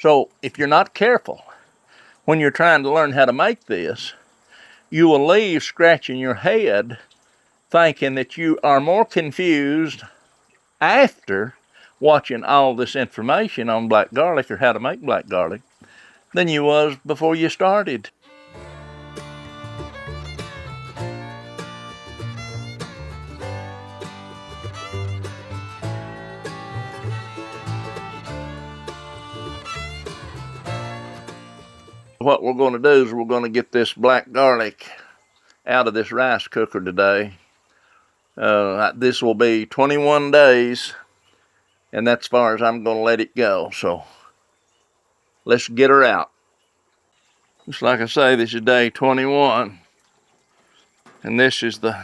So if you're not careful when you're trying to learn how to make this, you will leave scratching your head thinking that you are more confused after watching all this information on black garlic or how to make black garlic than you was before you started. What we're going to do is we're going to get this black garlic out of this rice cooker today. This will be 21 days, and that's as far as I'm going to let it go. So let's get her out. Just like I say, this is day 21, and this is going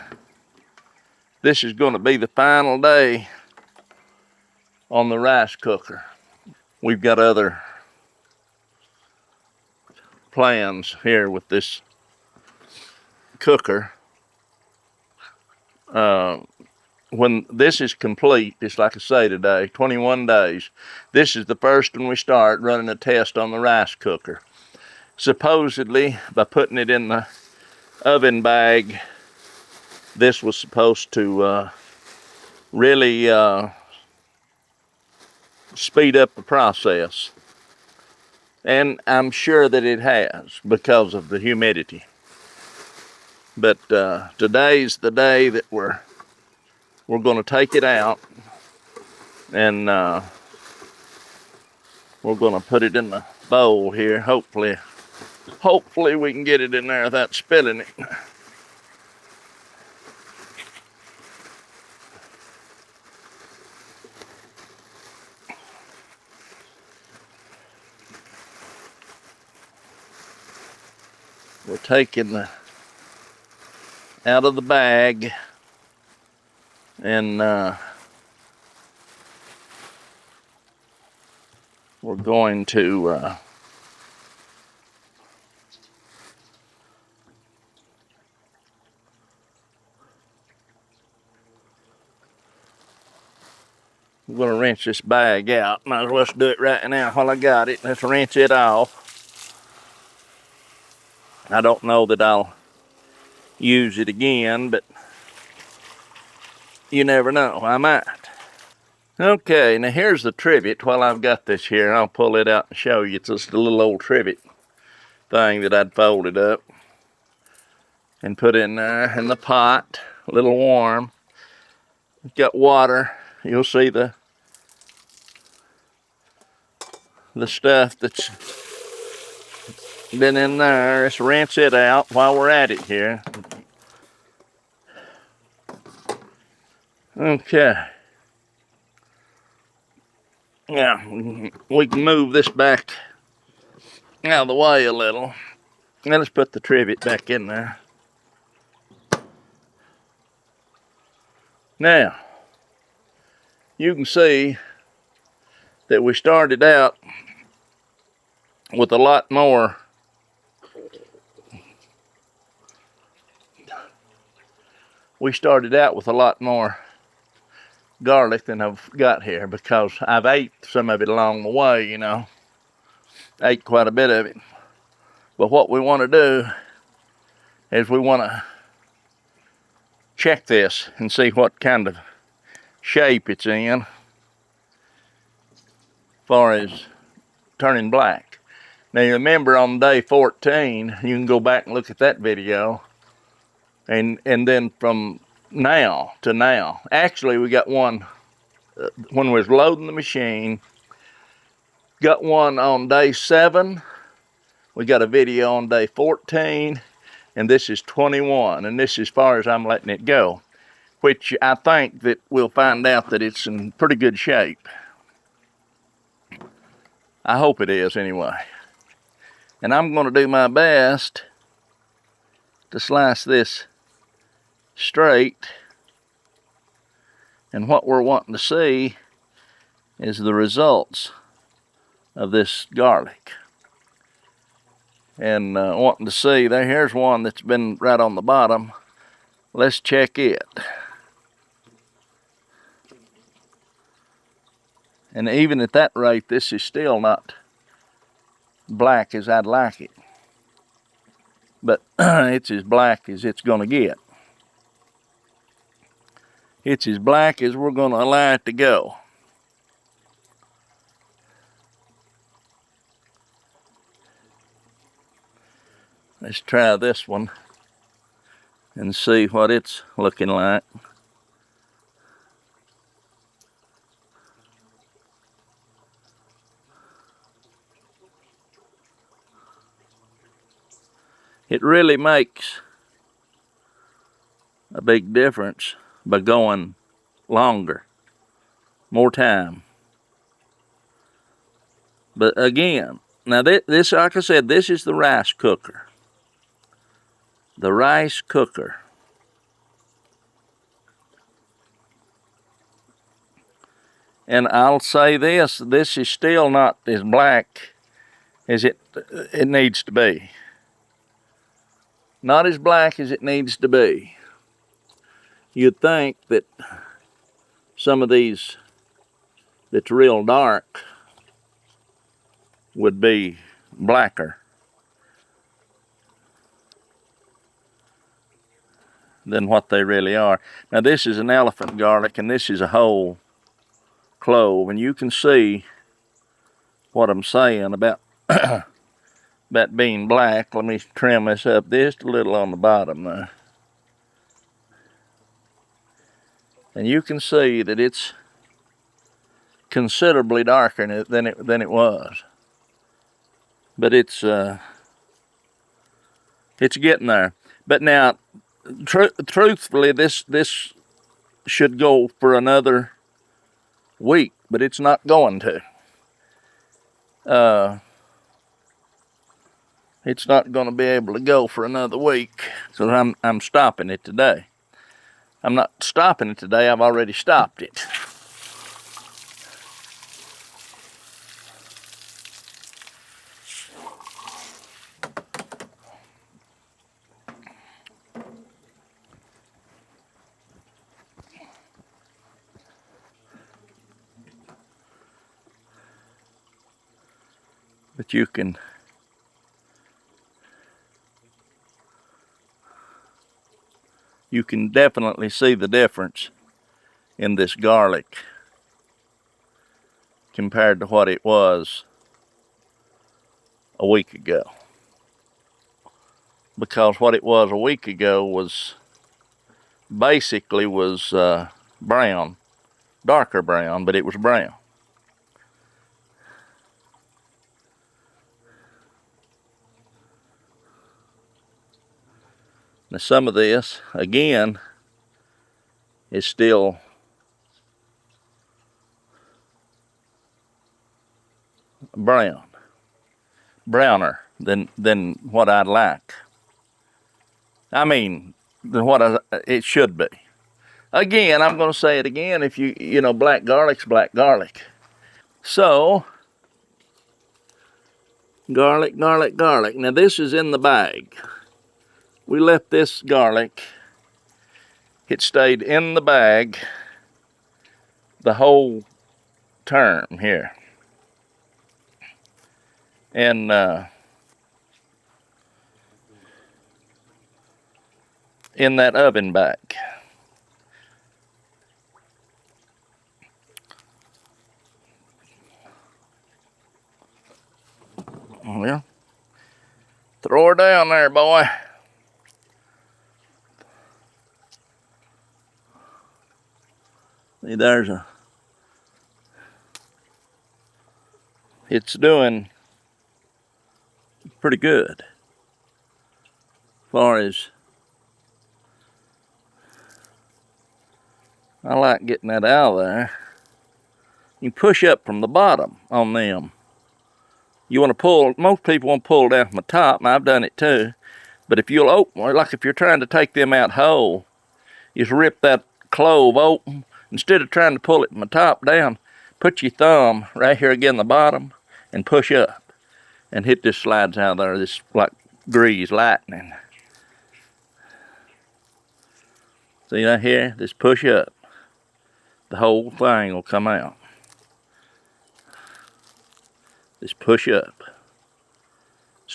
to be the final day on the rice cooker. We've got other plans here with this cooker. When this is complete, just like I say today, 21 days, this is the first one we start running a test on the rice cooker. Supposedly, by putting it in the oven bag, this was supposed to really speed up the process. And I'm sure that it has because of the humidity. But today's the day that we're going to take it out, and we're going to put it in the bowl here. Hopefully we can get it in there without spilling it. We're taking the out of the bag, and we're going to we're going to rinse this bag out. Might as well do it right now while I got it. Let's rinse it off. I don't know that I'll use it again, but you never know. I might. Okay, now here's the trivet. While I've got this here, I'll pull it out and show you. It's just a little old trivet thing that I'd folded up and put in there in the pot, a little warm. It's got water. You'll see the stuff that's been in there. Let's rinse it out while we're at it here. Okay. Now, we can move this back out of the way a little. Now let's put the trivet back in there. Now, you can see that we started out with a lot more garlic than I've got here, because I've ate some of it along the way, you know. Ate quite a bit of it. But what we want to do is we want to check this and see what kind of shape it's in as far as turning black. Now you remember on day 14, you can go back and look at that video, and then from now to now, actually we got one when we was loading the machine, got one on day 7, we got a video on day 14, and this is 21, and this is as far as I'm letting it go, which I think that we'll find out that it's in pretty good shape. I hope it is anyway. And I'm going to do my best to slice this straight. And what we're wanting to see is the results of this garlic. And wanting to see, here's one that's been right on the bottom. Let's check it. And even at that rate, this is still not black as I'd like it. But it's as black as it's going to get. It's as black as we're going to allow it to go. Let's try this one and see what it's looking like. It really makes a big difference by going longer, more time. But again, now this, like I said, this is the rice cooker. The rice cooker. And I'll say this is still not as black as it needs to be. Not as black as it needs to be. You'd think that some of these that's real dark would be blacker than what they really are. Now this is an elephant garlic and this is a whole clove, and you can see what I'm saying about about being black. Let me trim this up just a little on the bottom there. And you can see that it's considerably darker than it was. But it's getting there. But now, truthfully, this should go for another week, but it's not going to. It's not going to be able to go for another week, so I'm stopping it today. I'm not stopping it today. I've already stopped it. But you can definitely see the difference in this garlic compared to what it was a week ago. Because what it was a week ago was basically brown, darker brown, but it was brown. Now some of this, again, is still browner than what I'd like. I mean, than what it should be. Again, I'm going to say it again, if you know, black garlic's black garlic. So, garlic. Now this is in the bag. We left this garlic, it stayed in the bag the whole term here. And in that oven bag. Well, throw her down there, boy. See, it's doing pretty good as far as I like getting that out of there. You push up from the bottom on them. You want to pull, most people want to pull down from the top, and I've done it too. But if you'll open, like if you're trying to take them out whole, you just rip that clove open. Instead of trying to pull it from the top down, put your thumb right here again the bottom and push up. And hit this slides out there, this like grease lightning. See right here, just push up. The whole thing will come out. Just push up.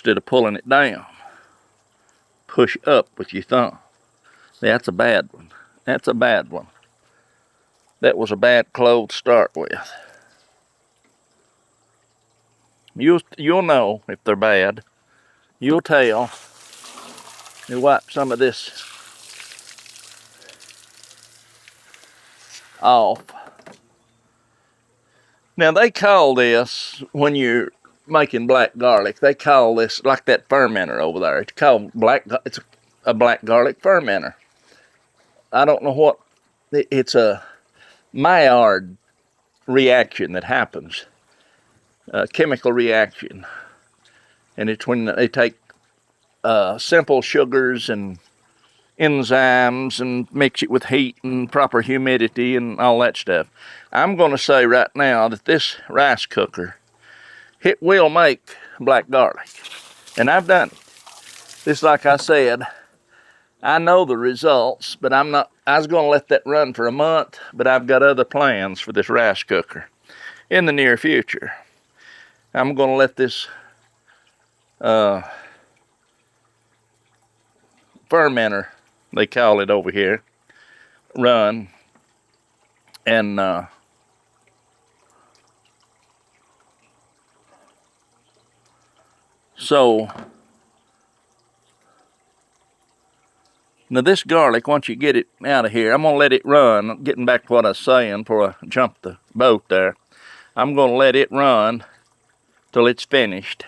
instead of pulling it down. Push up with your thumb. That's a bad one. That's a bad one. That was a bad clove to start with. You'll know if they're bad. You'll tell. You wipe some of this off. Now they call this, when you're making black garlic, they call this, like that fermenter over there, it's called it's a black garlic fermenter. I don't know what, it's a Maillard reaction that happens, a chemical reaction. And it's when they take simple sugars and enzymes and mix it with heat and proper humidity and all that stuff. I'm going to say right now that this rice cooker, it will make black garlic. And I've done it. Just like I said, I know the results, but I was going to let that run for a month, but I've got other plans for this rice cooker in the near future. I'm going to let this fermenter, they call it over here, run. And so now this garlic, once you get it out of here, I'm going to let it run. Getting back to what I was saying before I jumped the boat there, I'm going to let it run till it's finished.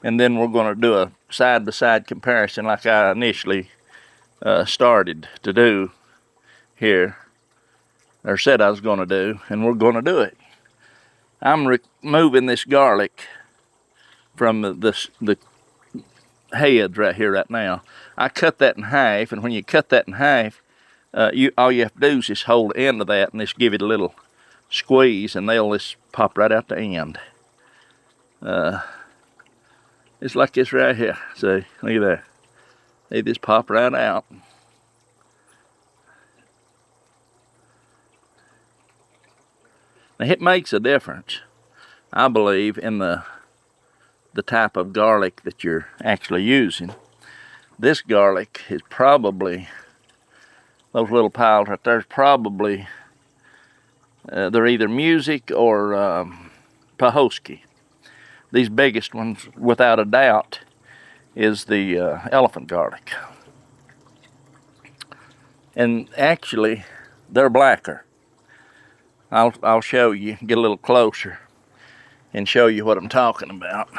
And then we're going to do a side-by-side comparison like I initially started to do here, or said I was going to do, and we're going to do it. I'm removing this garlic from the heads right here right now. I cut that in half, and when you cut that in half, all you have to do is just hold the end of that and just give it a little squeeze, and they'll just pop right out the end. It's like this right here. See, look at that. They just pop right out. Now it makes a difference, I believe, in the type of garlic that you're actually using. This garlic is probably, those little piles right there is probably, they're either music or Pahosky. These biggest ones, without a doubt, is the elephant garlic. And actually, they're blacker. I'll show you, get a little closer, and show you what I'm talking about.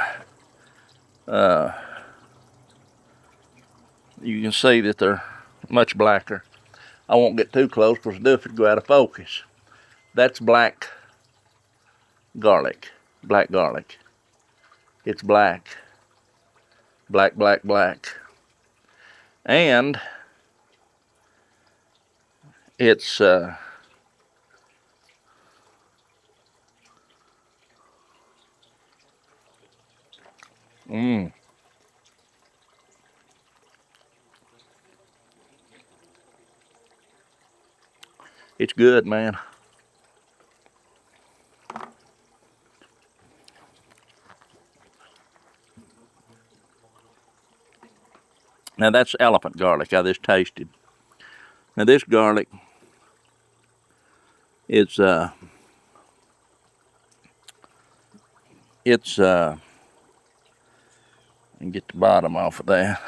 You can see that they're much blacker. I won't get too close because if it'd go out of focus. That's black garlic. Black garlic. It's black. Black, black, black. And it's it's good, man. Now that's elephant garlic I just tasted. Now this garlic is and get the bottom off of that.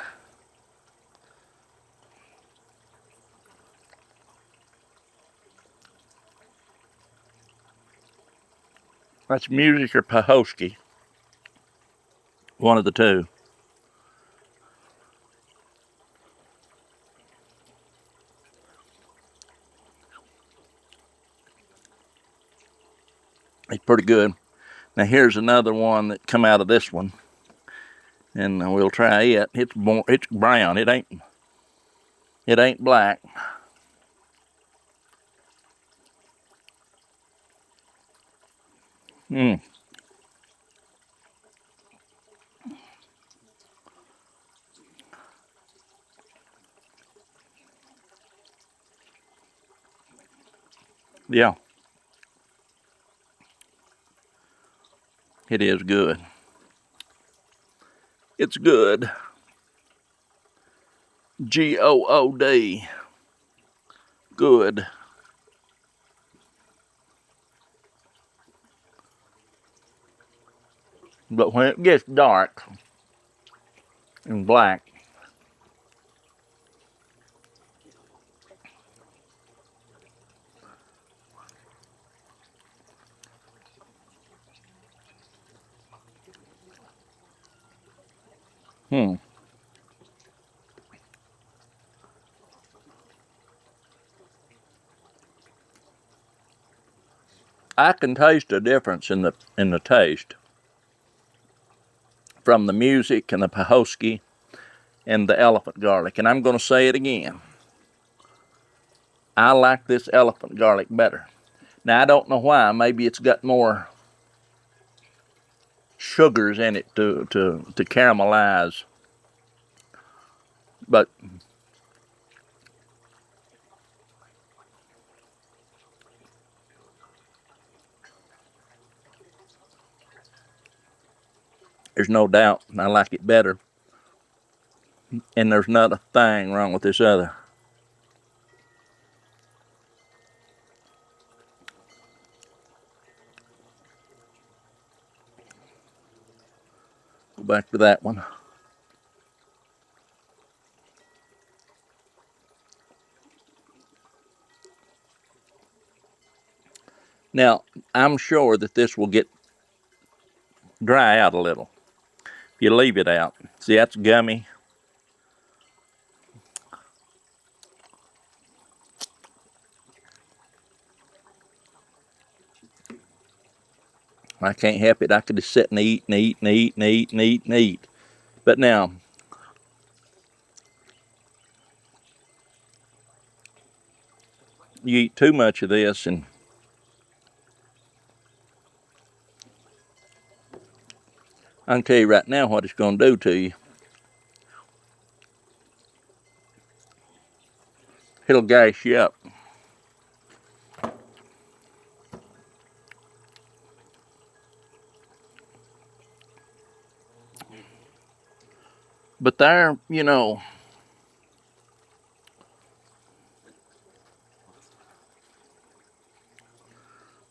That's music or Pahosky. One of the two. It's pretty good. Now here's another one that come out of this one, and we'll try it. It's brown. It ain't black. Yeah. It is good. It's good. Good. Good. But when it gets dark and black, I can taste a difference in the taste from the music and the Pahosky and the elephant garlic. And I'm going to say it again. I like this elephant garlic better. Now, I don't know why. Maybe it's got more sugars in it to caramelize. But there's no doubt I like it better. And there's not a thing wrong with this other. Go back to that one. Now, I'm sure that this will get dry out a little if you leave it out. See, that's gummy. I can't help it. I could just sit and eat and eat and eat and eat and eat and eat. But now, you eat too much of this and I can tell you right now what it's going to do to you. It'll gas you up. But there, you know,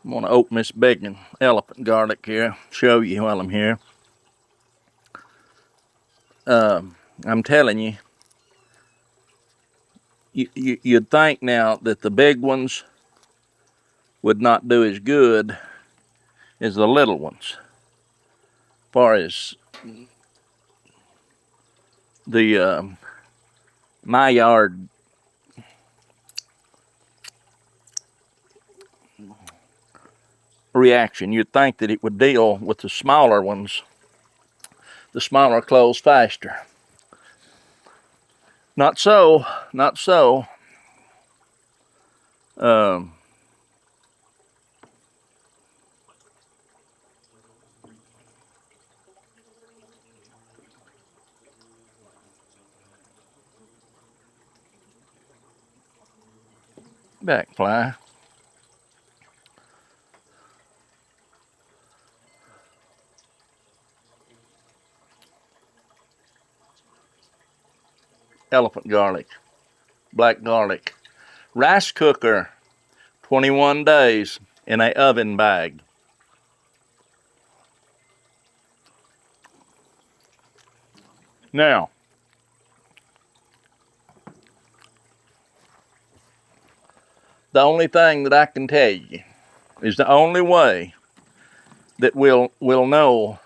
I'm going to open this big elephant garlic here, show you while I'm here. I'm telling you, you'd think now that the big ones would not do as good as the little ones. As far as the Maillard reaction, you'd think that it would deal with the smaller ones, the smaller cloves faster. Not so, not so. Backfly. Elephant garlic, black garlic. Rice cooker, 21 days in a oven bag. Now, the only thing that I can tell you is the only way that we'll know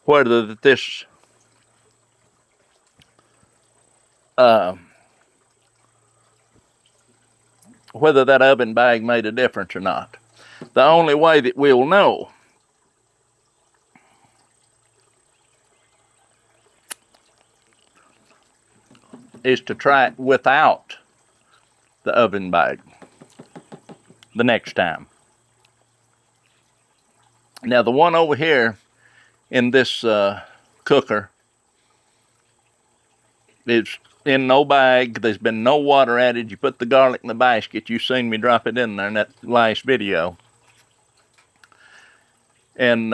whether this whether that oven bag made a difference or not. The only way that we'll know is to try it without the oven bag the next time. Now, the one over here in this cooker is in no bag. There's been no water added. You put the garlic in the basket. You've seen me drop it in there in that last video. And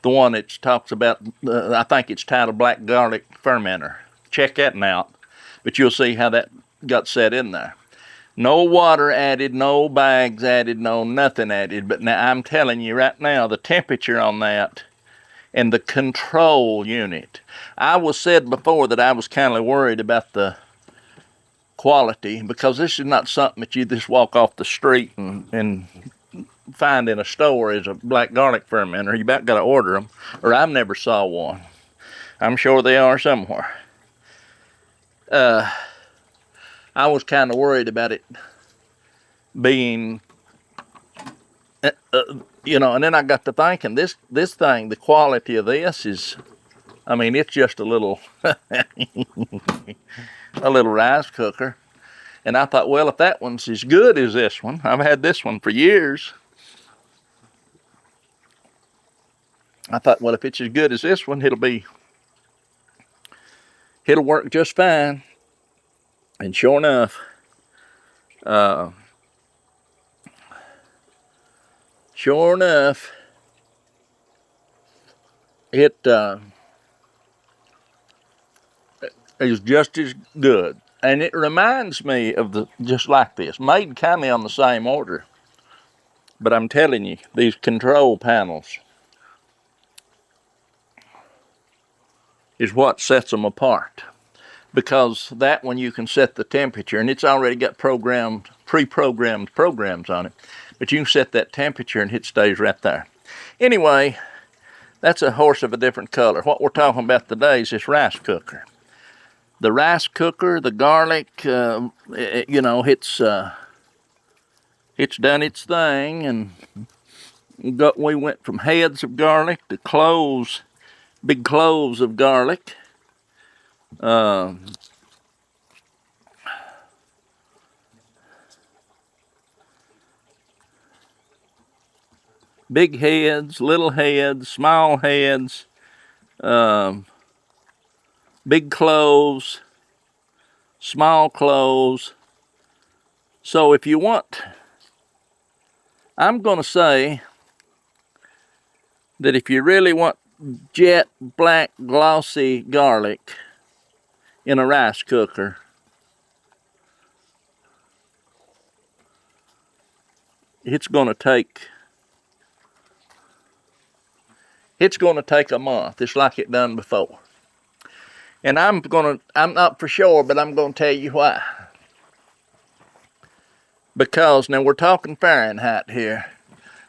The one that talks about, I think it's titled Black Garlic Fermenter. Check that one out. But you'll see how that got set in there. No water added, no bags added, no nothing added. But now I'm telling you right now, the temperature on that and the control unit. I was said before that I was kind of worried about the quality, because this is not something that you just walk off the street and find in a store as a black garlic fermenter. You about got to order them, or I've never saw one. I'm sure they are somewhere. I was kind of worried about it being, you know, and then I got to thinking, this thing, the quality of this is, I mean, it's just a little, a little rice cooker. And I thought, well, if that one's as good as this one, I've had this one for years. I thought, well, if it's as good as this one, it'll work just fine. And sure enough, it is just as good. And it reminds me of just like this, made kind of on the same order. But I'm telling you, these control panels is what sets them apart. Because that one you can set the temperature, and it's already got pre-programmed programs on it. But you can set that temperature and it stays right there. Anyway, that's a horse of a different color. What we're talking about today is this rice cooker. The rice cooker, the garlic, you know, it's done its thing, and we went from heads of garlic to cloves, big cloves of garlic. Big heads, little heads, small heads, big cloves, small cloves. So if you want, I'm going to say that if you really want jet black glossy garlic in a rice cooker, it's going to take a month. It's like it done before. And I'm not for sure, but I'm going to tell you why. Because now we're talking Fahrenheit here.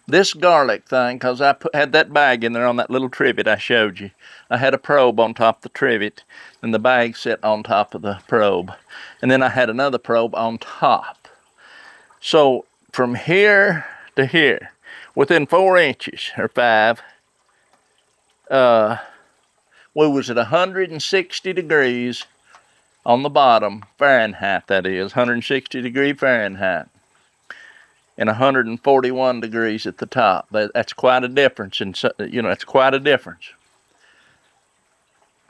This garlic thing, because I had that bag in there on that little trivet I showed you. I had a probe on top of the trivet, and the bag set on top of the probe. And then I had another probe on top. So from here to here, within 4 inches, or 5, we was at 160 degrees on the bottom, Fahrenheit that is, 160 degree Fahrenheit, and 141 degrees at the top. That's quite a difference, and you know, it's quite a difference.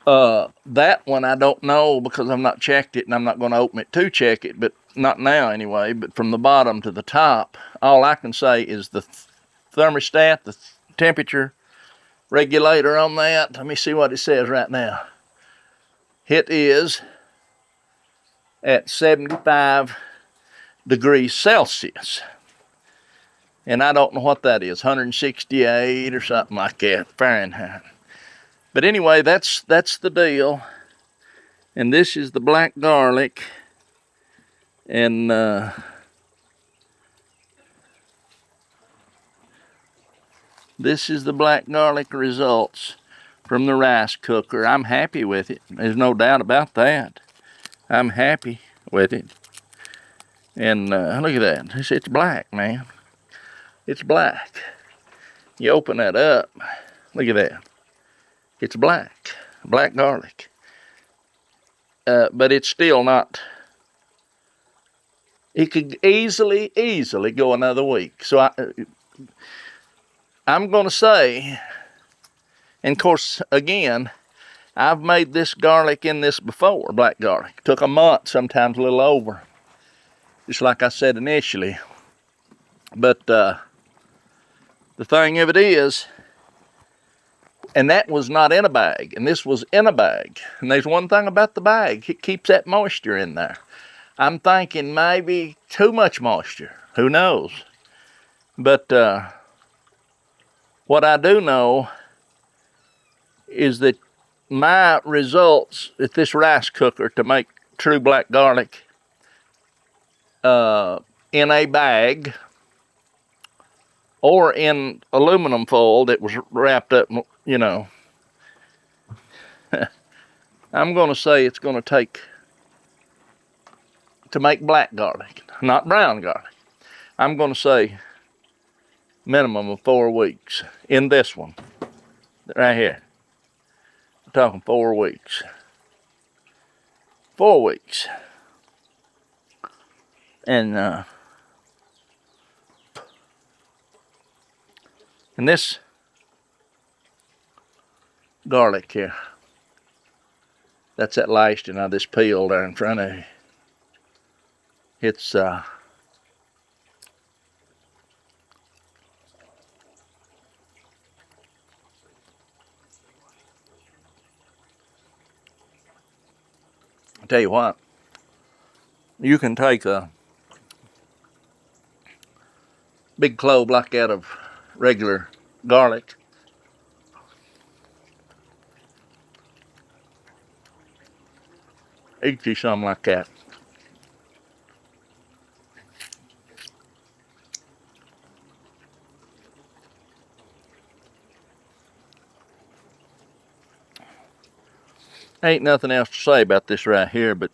That one I don't know, because I've not checked it, and I'm not going to open it to check it, but not now anyway. But from the bottom to the top, all I can say is the thermostat, the temperature regulator on that. Let me see what it says right now. It is at 75 degrees Celsius. And I don't know what that is, 168 or something like that, Fahrenheit. But anyway, that's the deal. And this is the black garlic. And this is the black garlic results from the rice cooker. I'm happy with it. There's no doubt about that. I'm happy with it. And look at that. It's black, man. It's black. You open that up. Look at that. It's black. Black garlic. But it's still not. It could easily go another week. So I'm going to say, and of course, again, I've made this garlic in this before, black garlic. It took a month, sometimes a little over. Just like I said initially. But the thing of it is, And that was not in a bag, and this was in a bag. And there's one thing about the bag, it keeps that moisture in there. I'm thinking maybe too much moisture. Who knows? But what I do know is that my results at this rice cooker to make true black garlic in a bag or in aluminum foil that was wrapped up, you know, I'm going to say it's going to take, to make black garlic, not brown garlic, I'm going to say minimum of 4 weeks in this one, right here. I'm talking 4 weeks. 4 weeks. And this garlic here, that's that last of this peel there in front of you. It's I tell you what, you can take a big clove like that of regular garlic, eat you something like that. Ain't nothing else to say about this right here, but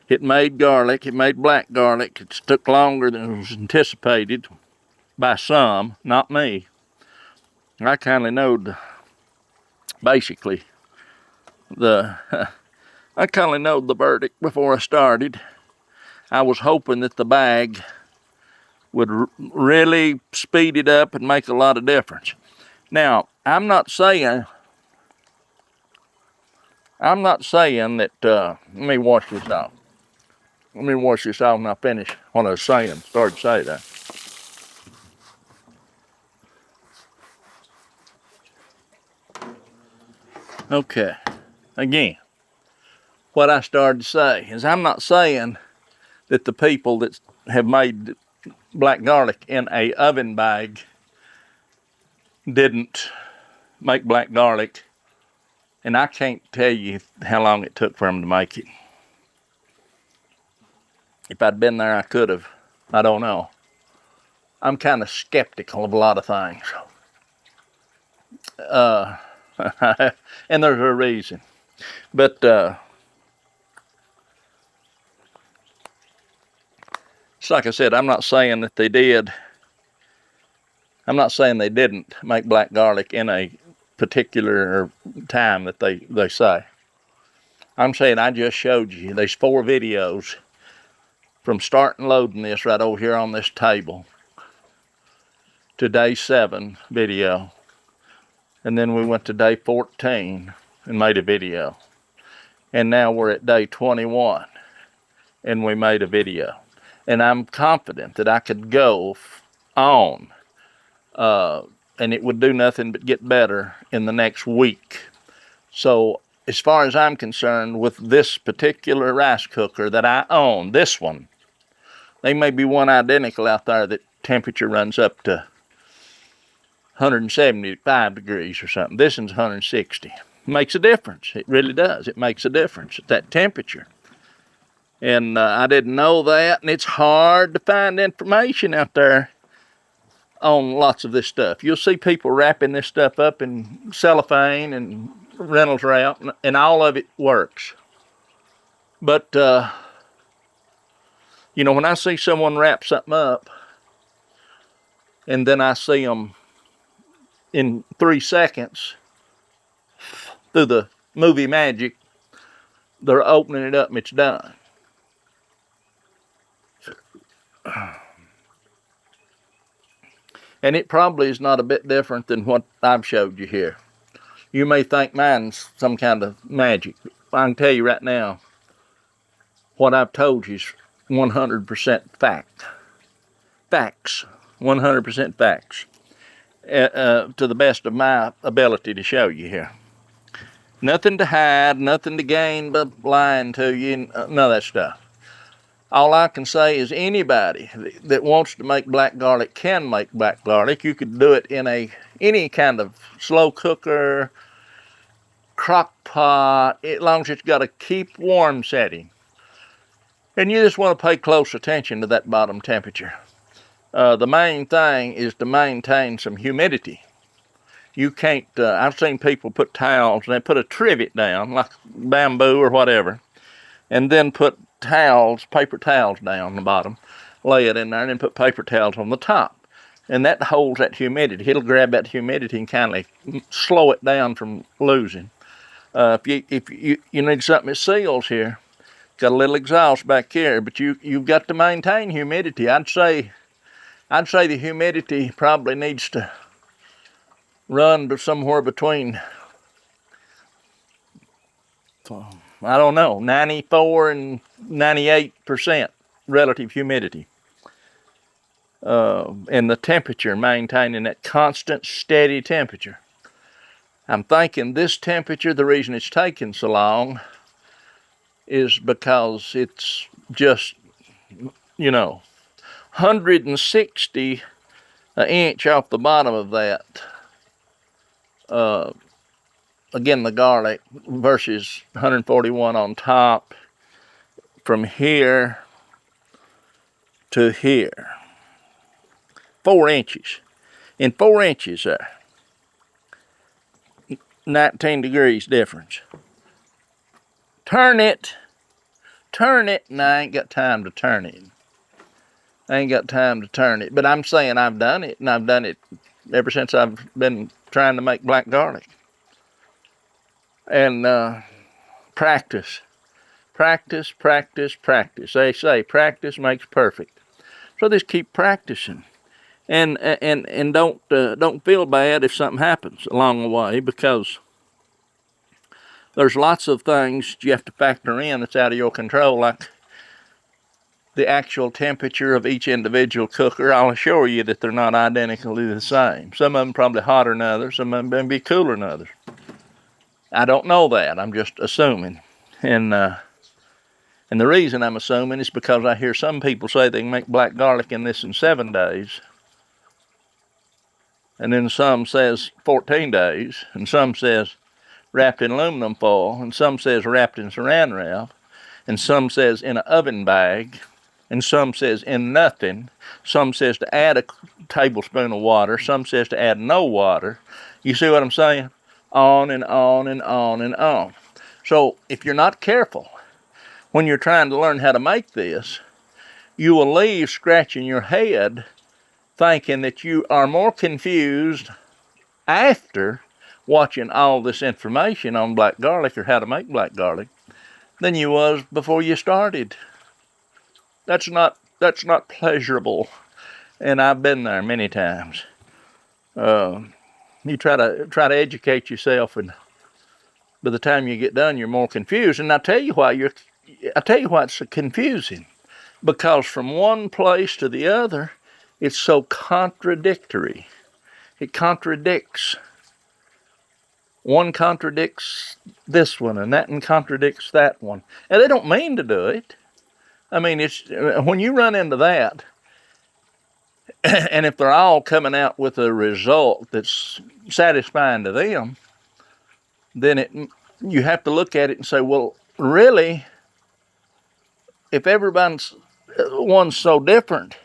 it made garlic, it made black garlic. It took longer than was anticipated by some, not me. I kind of knowed, basically, I kind of knowed the verdict before I started. I was hoping that the bag would really speed it up and make a lot of difference. Now, I'm not saying that, let me wash this off. Let me wash this off and I'll finish what I was saying, started to say that. Okay, again, what I started to say is I'm not saying that the people that have made black garlic in a oven bag didn't make black garlic, and I can't tell you how long it took for them to make it. If I'd been there, I could have. I don't know. I'm kind of skeptical of a lot of things. And there's a reason. But it's like I said, I'm not saying that they did. I'm not saying they didn't make black garlic in a particular time that they say. I'm saying I just showed you. There's 4 videos from starting loading this right over here on this table to day 7 video. And then we went to day 14 and made a video. And now we're at day 21 and we made a video. And I'm confident that I could go on and it would do nothing but get better in the next week. So as far as I'm concerned, with this particular rice cooker that I own, this one, there may be one identical out there that temperature runs up to 175 degrees or something. This one's 160. Makes a difference. It really does. It makes a difference at that temperature. And I didn't know that, and it's hard to find information out there on lots of this stuff. You'll see people wrapping this stuff up in cellophane and Reynolds wrap, and all of it works. But, you know, when I see someone wrap something up, and then I see them in 3 seconds, through the movie magic, they're opening it up and it's done. And it probably is not a bit different than what I've showed you here. You may think mine's some kind of magic. I can tell you right now, what I've told you is 100% fact. Facts. 100% facts. to the best of my ability to show you here. Nothing to hide, nothing to gain by lying to you, none of that stuff. All I can say is anybody that wants to make black garlic can make black garlic. You could do it in any kind of slow cooker, crock pot, as long as it's got a keep warm setting. And you just want to pay close attention to that bottom temperature. The main thing is to maintain some humidity. You can't, I've seen people put towels and they put a trivet down, like bamboo or whatever, and then put towels, paper towels down the bottom, lay it in there, and then put paper towels on the top. And that holds that humidity. It'll grab that humidity and kind of slow it down from losing. If you need something that seals here, got a little exhaust back here, but you've got to maintain humidity. I'd say the humidity probably needs to run to somewhere between, I don't know, 94 and 98% relative humidity. And the temperature, maintaining that constant, steady temperature. I'm thinking this temperature, the reason it's taking so long is because it's just, 160 an inch off the bottom of that. Again, the garlic versus 141 on top from here to here. 4 inches. In 4 inches there. 19 degrees difference. Turn it, and I ain't got time to turn it. But I'm saying I've done it, and I've done it ever since I've been trying to make black garlic. And practice. They say practice makes perfect. So just keep practicing. And don't feel bad if something happens along the way, because there's lots of things you have to factor in that's out of your control, like the actual temperature of each individual cooker. I'll assure you that they're not identically the same. Some of them probably hotter than others, some of them may be cooler than others. I don't know that, I'm just assuming. And the reason I'm assuming is because I hear some people say they can make black garlic in this in 7 days. And then some says 14 days, and some says wrapped in aluminum foil, and some says wrapped in saran wrap, and some says in an oven bag, and some says in nothing. Some says to add a tablespoon of water, some says to add no water. You see what I'm saying? On and on and on and on. So if you're not careful when you're trying to learn how to make this, you will leave scratching your head thinking that you are more confused after watching all this information on black garlic or how to make black garlic than you was before you started. That's not pleasurable, and I've been there many times. You try to educate yourself, and by the time you get done, you're more confused. And I tell you why it's so confusing, because from one place to the other, it's so contradictory. It contradicts. One contradicts this one, and that one contradicts that one. And they don't mean to do it. I mean, it's when you run into that, and if they're all coming out with a result that's satisfying to them, then you have to look at it and say, well, really, if one's so different,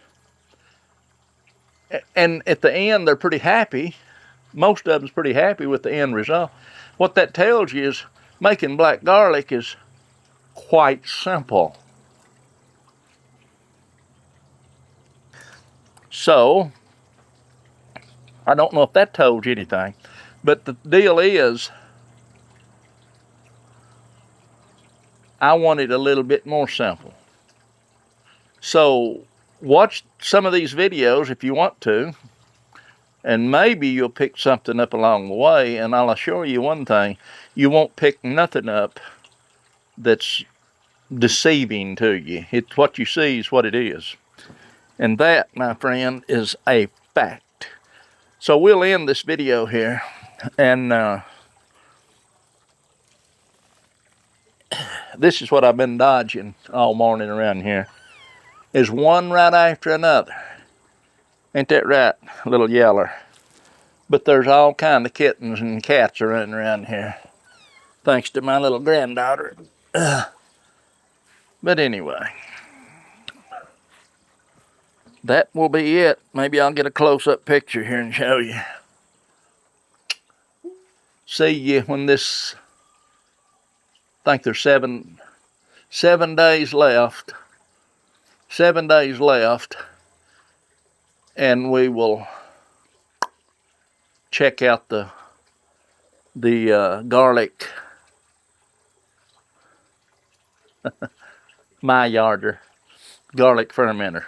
and at the end they're pretty happy, most of them's pretty happy with the end result, what that tells you is making black garlic is quite simple. So, I don't know if that told you anything, but the deal is, I want it a little bit more simple. So, watch some of these videos if you want to, and maybe you'll pick something up along the way. And I'll assure you one thing, you won't pick nothing up that's deceiving to you. It's what you see is what it is. And that, my friend, is a fact. So we'll end this video here, and this is what I've been dodging all morning around here, is one right after another. Ain't that right, little yeller? But there's all kind of kittens and cats running around here, thanks to my little granddaughter. But anyway, that will be it. Maybe I'll get a close-up picture here and show you. See you when this, I think there's seven days left. 7 days left, and we will check out the garlic Maillarder garlic fermenter.